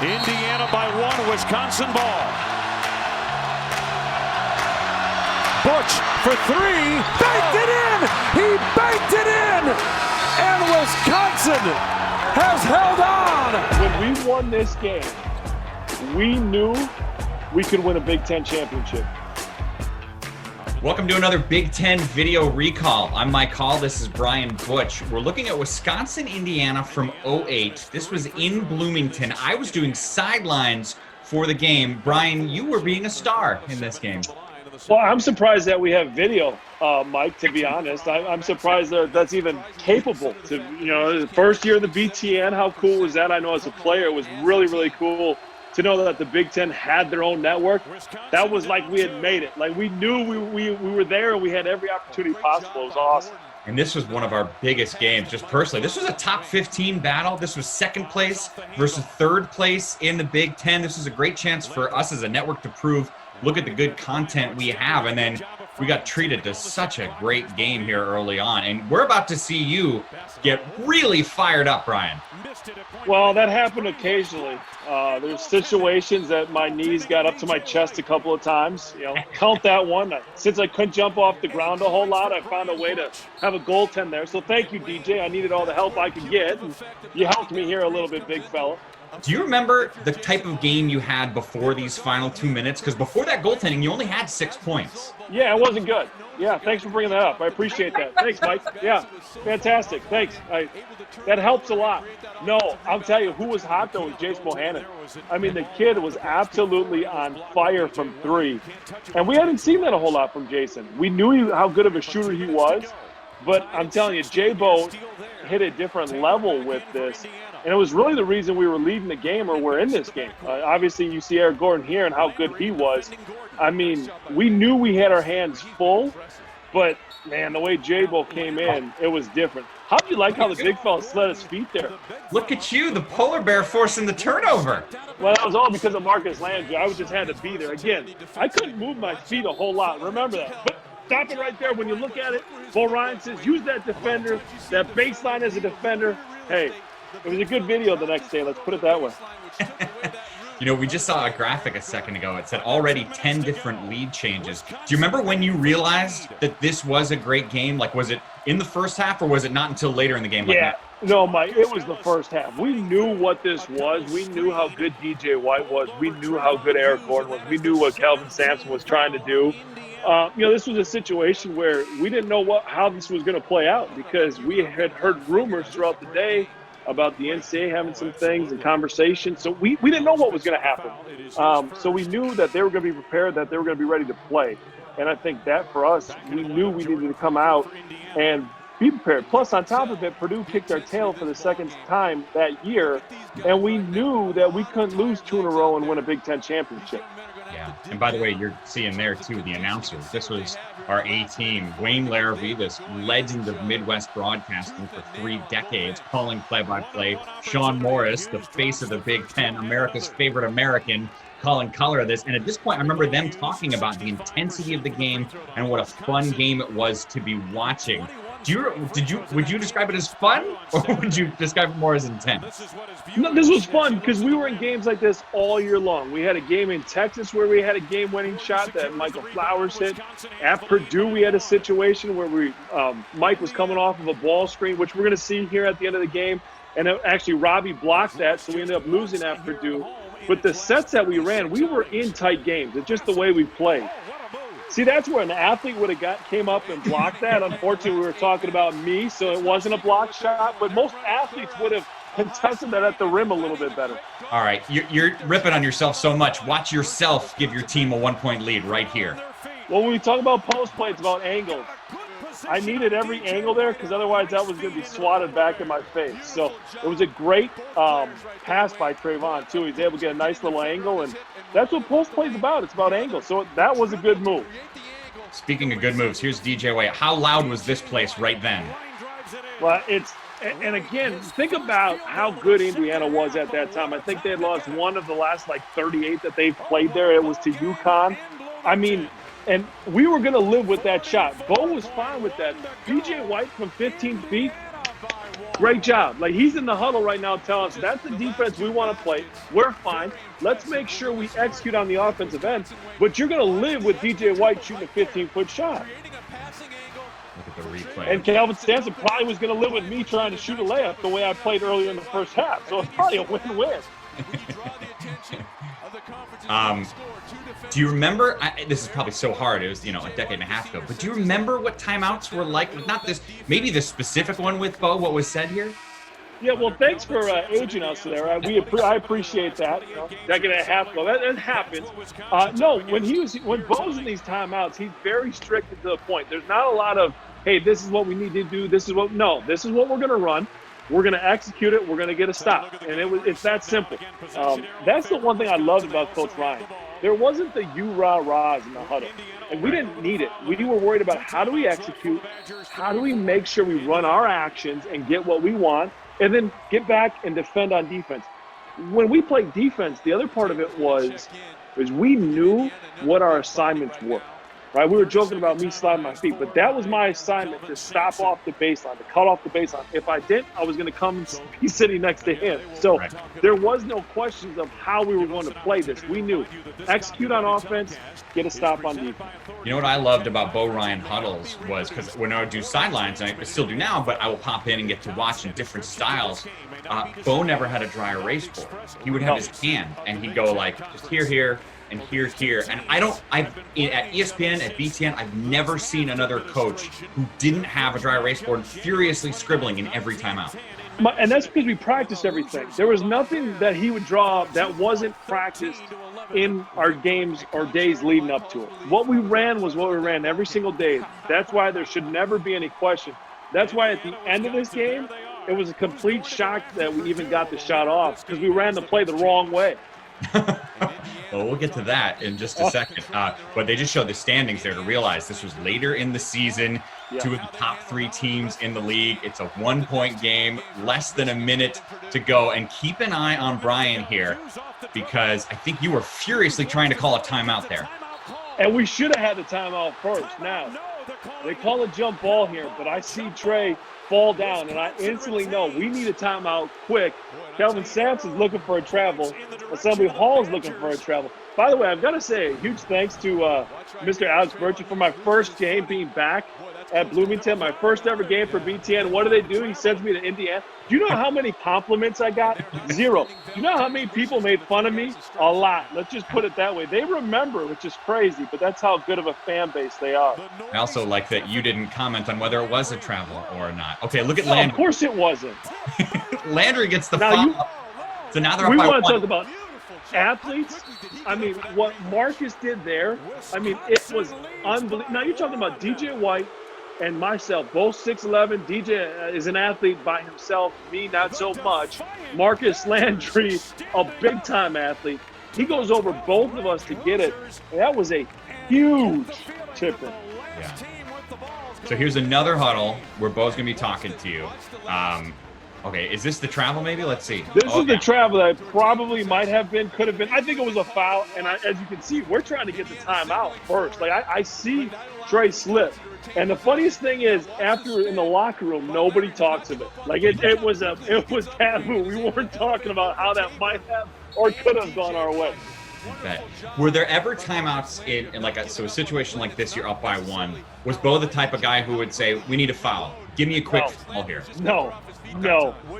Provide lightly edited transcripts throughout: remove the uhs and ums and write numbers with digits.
Indiana by 1, Wisconsin ball. Butch for 3, banked it in! He banked it in! And Wisconsin has held on! When we won this game, we knew we could win a Big Ten championship. Welcome to another Big Ten video recall. I'm Mike Hall. This is Brian Butch. We're looking at Wisconsin, Indiana from 2008. This was in Bloomington. I was doing sidelines for the game. Brian, you were being a star in this game. Well, I'm surprised that we have video, Mike, to be honest. I'm surprised that that's even capable. The first year of the BTN, how cool was that? I know as a player, it was really, really cool to know that the Big Ten had their own network. That was like we had made it. Like we knew we were there and we had every opportunity possible. It was awesome. And this was one of our biggest games, just personally. This was a top 15 battle. This was second place versus third place in the Big Ten. This is a great chance for us as a network to prove, look at the good content we have. And then we got treated to such a great game here early on. And we're about to see you get really fired up, Brian. Well, that happened occasionally. There's situations that my knees got up to my chest a couple of times. Count that one. Since I couldn't jump off the ground a whole lot, I found a way to have a goaltend there. So thank you, DJ. I needed all the help I could get. And you helped me here a little bit, big fella. Do you remember the type of game you had before these final 2 minutes? Because before that goaltending, you only had 6 points. Yeah, it wasn't good. Yeah, thanks for bringing that up. I appreciate that. Thanks, Mike. Yeah, fantastic. Thanks. That helps a lot. No, I'll tell you, who was hot, though, was Jace Bohannon. I mean, the kid was absolutely on fire from 3. And we hadn't seen that a whole lot from Jason. We knew how good of a shooter he was. But I'm telling you, J-Bo hit a different level with this. And it was really the reason we were leading the game or we're in this game. Obviously, you see Eric Gordon here and how good he was. I mean, we knew we had our hands full, but, man, the way J-Bo came in, it was different. How'd you like how the big fella slid his feet there? Look at you, the polar bear forcing the turnover. Well, that was all because of Marcus Landry. I just had to be there. Again, I couldn't move my feet a whole lot. Remember that. But stop it right there. When you look at it, Bo Ryan says, use that defender, that baseline as a defender. Hey, it was a good video the next day. Let's put it that way. We just saw a graphic a second ago. It said already 10 different lead changes. Do you remember when you realized that this was a great game? Like, was it in the first half or was it not until later in the game? No, Mike, it was the first half. We knew what this was. We knew how good DJ White was. We knew how good Eric Gordon was. We knew what Kelvin Sampson was trying to do. This was a situation where we didn't know how this was going to play out because we had heard rumors throughout the day about the NCAA having some things and conversations. So we didn't know what was going to happen. So we knew that they were going to be prepared, that they were going to be ready to play. And I think that for us, we knew we needed to come out and be prepared. Plus, on top of it, Purdue kicked our tail for the second time that year. And we knew that we couldn't lose 2 in a row and win a Big Ten championship. Yeah, and by the way, you're seeing there, too, the announcer. This was our A-team. Wayne Larrabee, this legend of Midwest broadcasting for 3 decades, calling play-by-play. Sean Morris, the face of the Big Ten, America's favorite American, calling color of this. And at this point, I remember them talking about the intensity of the game and what a fun game it was to be watching. Would you describe it as fun, or would you describe it more as intense? No, this was fun because we were in games like this all year long. We had a game in Texas where we had a game-winning shot that Michael Flowers hit. At Purdue, we had a situation where Mike was coming off of a ball screen, which we're going to see here at the end of the game. And actually, Robbie blocked that, so we ended up losing at Purdue. But the sets that we ran, we were in tight games. It's just the way we played. See, that's where an athlete would have came up and blocked that. Unfortunately, we were talking about me, so it wasn't a block shot. But most athletes would have contested that at the rim a little bit better. All right, you're ripping on yourself so much. Watch yourself give your team a 1-point lead right here. Well, when we talk about post play, it's about angles. I needed every angle there because otherwise that was going to be swatted back in my face. So it was a great pass by Trayvon, too. He's able to get a nice little angle, and that's what post play is about. It's about angles. So that was a good move. Speaking of good moves, here's DJ White. How loud was this place right then? Well, and again, think about how good Indiana was at that time. I think they had lost one of the last 38 that they've played there. It was to UConn. I mean, and we were going to live with that shot. Bo was fine with that. DJ White from 15 feet, Great job. Like, he's in the huddle right now telling us that's the defense we want to play. We're fine. Let's make sure we execute on the offensive end. But you're going to live with DJ White shooting a 15-foot shot. Look at the replay. And Calvin Sampson probably was going to live with me trying to shoot a layup the way I played earlier in the first half. So it's probably a win-win. Do you remember, this is probably so hard, it was, a decade and a half ago, but do you remember what timeouts were like? Not this, maybe the specific one with Bo, what was said here? Yeah, well, thanks for aging us there. I appreciate that. Decade and a half ago, that happens. No, when Bo's in these timeouts, he's very strict to the point. There's not a lot of, hey, this is what we need to do. This is what we're going to run. We're going to execute it. We're going to get a stop. And it's that simple. That's the one thing I loved about Coach Ryan. There wasn't the you-rah-rahs in the huddle. And we didn't need it. We were worried about how do we execute, how do we make sure we run our actions and get what we want, and then get back and defend on defense. When we played defense, the other part of it was we knew what our assignments were. Right? We were joking about me sliding my feet, but that was my assignment, to stop off the baseline, to cut off the baseline. If I didn't, I was going to come and be sitting next to him. So there was no questions of how we were going to play this. We knew execute on offense, get a stop on defense. You know what I loved about Bo Ryan huddles was, because when I would do sidelines, and I still do now, but I will pop in and get to watch in different styles. Bo never had a dry erase board. He would have his hand, and he'd go like, just here, and here. And at ESPN, at BTN, I've never seen another coach who didn't have a dry erase board furiously scribbling in every timeout. And that's because we practiced everything. There was nothing that he would draw that wasn't practiced in our games or days leading up to it. What we ran was what we ran every single day. That's why there should never be any question. That's why at the end of this game, it was a complete shock that we even got the shot off, because we ran the play the wrong way. Well, we'll get to that in just a second. But they just showed the standings there to realize this was later in the season. Yeah. Two of the top 3 teams in the league. It's a 1-point game, less than a minute to go. And keep an eye on Brian here, because I think you were furiously trying to call a timeout there. And we should have had the timeout first. Now, they call a jump ball here, but I see Trey fall down, and I instantly know we need a timeout quick. Kelvin Sampson's looking for a travel. Assembly Hall's looking for a travel. By the way, I've got to say a huge thanks to Mr. Alex Burchett for my first game being back at Bloomington, my first ever game for BTN. What do? He sends me to Indiana. Do you know how many compliments I got? 0. Do you know how many people made fun of me? A lot. Let's just put it that way. They remember, which is crazy, but that's how good of a fan base they are. I also like that you didn't comment on whether it was a travel or not. Okay, look at Landry. Of course it wasn't. Landry gets the foul. So now they're up by 1. We want to talk about athletes. I mean, what Marcus did there, it was unbelievable. Now you're talking about DJ White and myself, both 6'11". DJ is an athlete by himself, me not so much. Marcus Landry, a big-time athlete. He goes over both of us to get it. And that was a huge tip-in. Yeah. So here's another huddle where Bo's going to be talking to you. Okay, is this the travel maybe? Let's see. This is the travel that probably might have been, could have been. I think it was a foul, and as you can see, we're trying to get the timeout first. Like, I see Trey slip. And the funniest thing is, after in the locker room, nobody talks of it. Like, it was taboo. We weren't talking about how that might have or could have gone our way. Bet. Were there ever timeouts in like a situation like this, you're up by 1? Was Bo the type of guy who would say, we need a foul? Give me a quick foul here. No.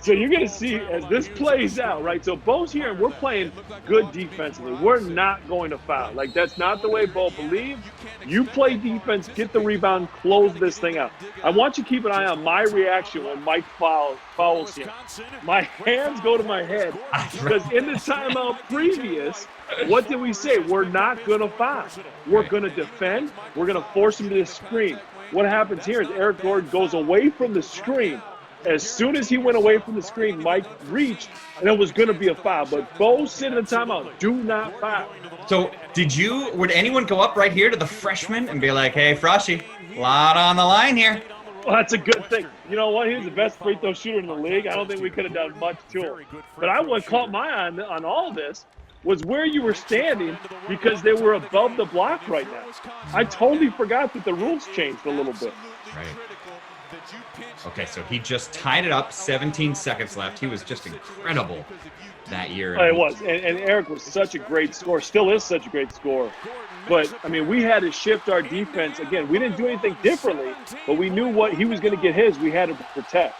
So you're going to see as this plays out, right? So Bo's here and we're playing good defensively. We're not going to foul. Like, that's not the way Bo believes. You play defense, get the rebound, close this thing out. I want you to keep an eye on my reaction when Mike fouls him. My hands go to my head because in the timeout previous, what did we say? We're not going to foul. We're going to defend. We're going to force him to the screen. What happens here is Eric Gordon goes away from the screen. As soon as he went away from the screen, Mike reached, and it was going to be a foul. But Bo said in the timeout, do not foul. So would anyone go up right here to the freshman and be like, hey, Frosty, a lot on the line here? Well, that's a good thing. You know what? He was the best free throw shooter in the league. I don't think we could have done much to him. But what caught my eye on all this was where you were standing, because they were above the block right now. I totally forgot that the rules changed a little bit. Right. Okay, so he just tied it up, 17 seconds left. He was just incredible that year. It was, and Eric was such a great scorer, still is such a great scorer. But, I mean, we had to shift our defense. Again, we didn't do anything differently, but we knew what he was going to get his. We had to protect.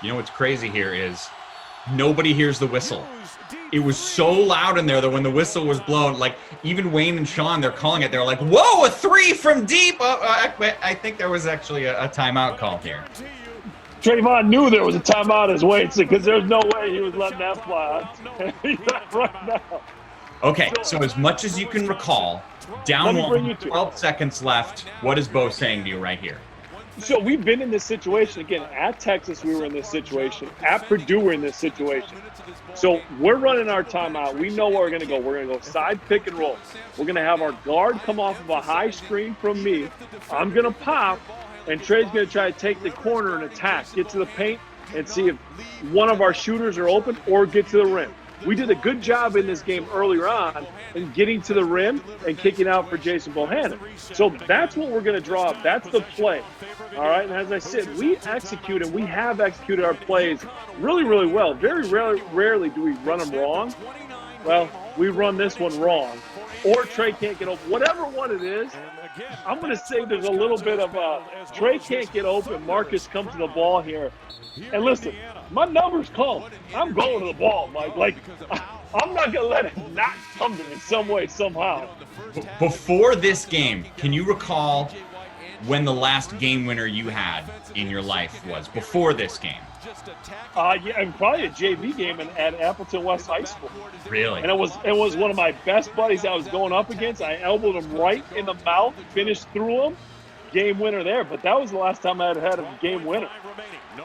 You know what's crazy here is nobody hears the whistle. It was so loud in there that when the whistle was blown, like even Wayne and Sean, they're calling it. They're like, whoa, a three from deep. I think there was actually a timeout call here. Trayvon knew there was a timeout as Wayne said, because there's no way he was letting that fly. He's not right now. Okay, so as much as you can recall, down 12 seconds left. What is Bo saying to you right here? So we've been in this situation again. At Texas, we were in this situation. At Purdue, we're in this situation. So we're running our timeout. We know where we're going to go. We're going to go side pick and roll. We're going to have our guard come off of a high screen from me. I'm going to pop, and Trey's going to try to take the corner and attack, get to the paint, and see if one of our shooters are open or get to the rim. We did a good job in this game earlier on in getting to the rim and kicking out for Jason Bohannon. So that's what we're going to draw up. That's the play. All right. And as I said, we execute, and we have executed our plays really, really well. Very rarely do we run them wrong. Well, we run this one wrong. Or Trey can't get open. Whatever one it is, I'm going to say there's a little bit of Trey can't get open. Marcus comes to the ball here. And listen, my number's called. I'm going to the ball, Mike. Like, I'm not going to let it not come to me some way, somehow. Before this game, can you recall when the last game winner you had in your life was? Before this game? Yeah, and probably a JV game at Appleton West High School. Really? And it was one of my best buddies I was going up against. I elbowed him right in the mouth, finished through him, game winner there. But that was the last time I had a game winner.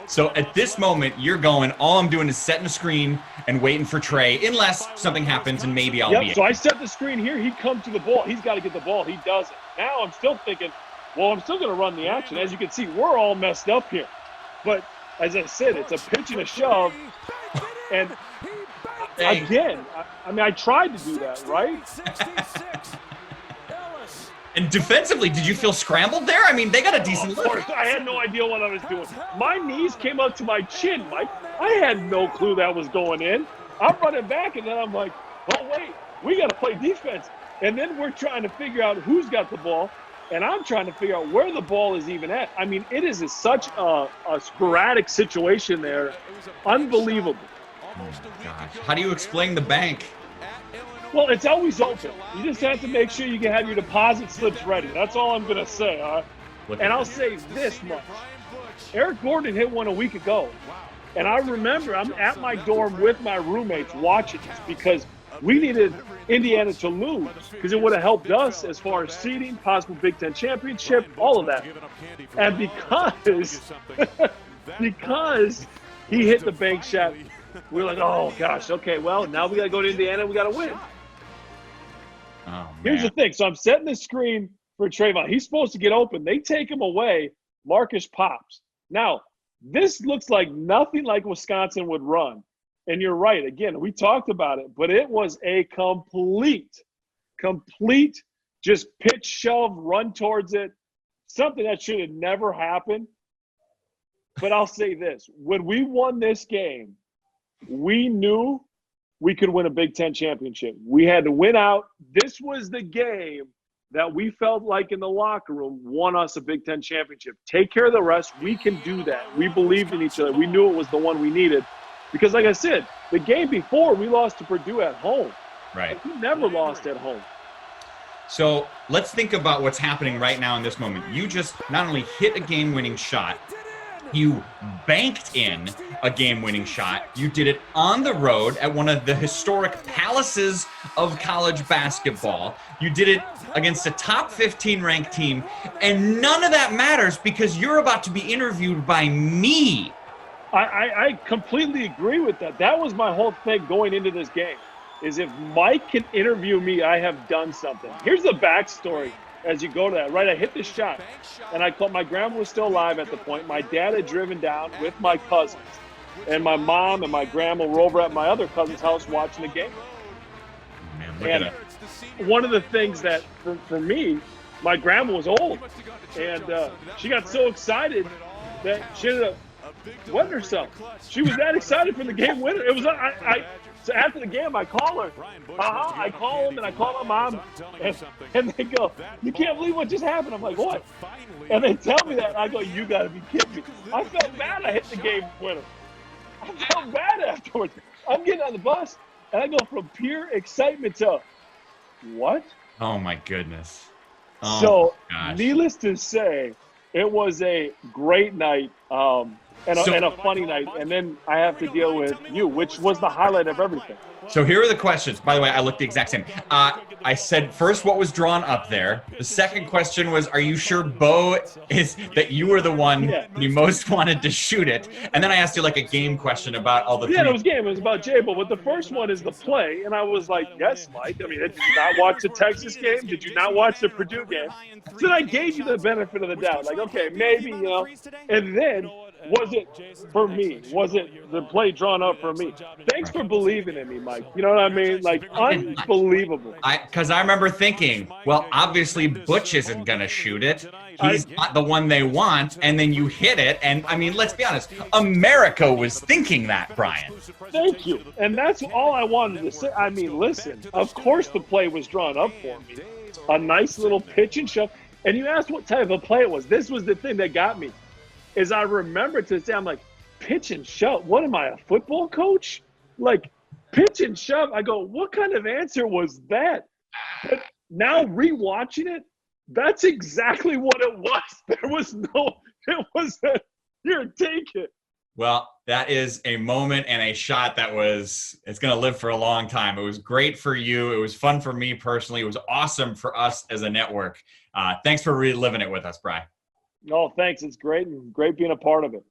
So at this moment, you're going, all I'm doing is setting a screen and waiting for Trey, unless something happens and maybe I'll be. So I set the screen here. He'd come to the ball. He's got to get the ball. He doesn't. Now I'm still thinking, well, I'm still going to run the action. As you can see, we're all messed up here. But as I said, it's a pitch and a shove. And again, I mean, I tried to do that, right? And defensively, did you feel scrambled there? I mean, they got a decent look. Of course, I had no idea what I was doing. My knees came up to my chin, Mike. I had no clue that was going in. I'm running back, and then I'm like, oh, wait, we got to play defense. And then we're trying to figure out who's got the ball, and I'm trying to figure out where the ball is even at. I mean, it is such a sporadic situation there. Unbelievable. Oh, gosh. How do you explain the bank? Well, it's always open. You just have to make sure you can have your deposit slips ready. That's all I'm going to say. All right? And I'll say this much. Eric Gordon hit one a week ago. And I remember I'm at my dorm with my roommates watching this because we needed Indiana to lose because it would have helped us as far as seeding, possible Big Ten championship, all of that. And because he hit the bank shot, we're like, oh, gosh, okay, well, now we got to go to Indiana. We got to win. Oh, here's the thing. So I'm setting the screen for Trayvon. He's supposed to get open. They take him away. Marcus pops. Now, this looks like nothing like Wisconsin would run. And you're right. Again, we talked about it, but it was a complete just pitch, shove, run towards it. Something that should have never happened. But I'll say this. When we won this game, we knew we could win a Big Ten championship. We had to win out. This was the game that we felt like in the locker room won us a Big Ten championship. Take care of the rest. We can do that. We believed in each other. We knew it was the one we needed. Because like I said, the game before, we lost to Purdue at home. Right. We never lost at home. So let's think about what's happening right now in this moment. You just not only hit a game-winning shot, you banked in a game-winning shot. You did it on the road at one of the historic palaces of college basketball. You did it against a top 15 ranked team, and none of that matters because you're about to be interviewed by me. I completely agree with that. That was my whole thing going into this game, is if Mike can interview me, I have done something. Here's the backstory. As you go to that, right? I hit the shot, and my grandma was still alive at the point. My dad had driven down with my cousins, and my mom and my grandma were over at my other cousin's house watching the game. Man, look at that. One of the things that, for me, my grandma was old, and she got so excited that she ended up wetting herself. She was that excited for the game winner. It was so after the game, I call her. I call him and I call my mom, and they go, "You can't believe what just happened." I'm like, "What?" And they tell me that. And I go, "You got to be kidding me!" I felt bad. I hit the game winner. I felt bad afterwards. I'm getting on the bus, and I go from pure excitement to, "What?" Oh my goodness. Oh, so, gosh. Needless to say, it was a great night. And a funny night, and then I have to deal with you, which was the highlight of everything. So here are the questions. By the way, I looked the exact same. I said first what was drawn up there. The second question was, are you sure Bo is that you were the one you most wanted to shoot it? And then I asked you like a game question about all the it was game. It was about J-Bo, but the first one is the play, and I was like, yes, Mike. I mean, did you not watch the Texas game? Did you not watch the Purdue game? So then I gave you the benefit of the doubt. Like, okay, maybe, and then was it for me? Was it the play drawn up for me? Thanks for believing in me, Mike. You know what I mean? Like, unbelievable. Because I remember thinking, well, obviously Butch isn't going to shoot it. He's not the one they want. And then you hit it. And, I mean, let's be honest. America was thinking that, Brian. Thank you. And that's all I wanted to say. I mean, listen, of course the play was drawn up for me. A nice little pitch and shove. And you asked what type of play it was. This was the thing that got me. Is I remember to say, I'm like, pitch and shove. What am I, a football coach? Like, pitch and shove. I go, what kind of answer was that? But now rewatching it, that's exactly what it was. There was it was here, take it. Well, that is a moment and a shot it's going to live for a long time. It was great for you. It was fun for me personally. It was awesome for us as a network. Thanks for reliving it with us, Brian. No, thanks. It's great and great being a part of it.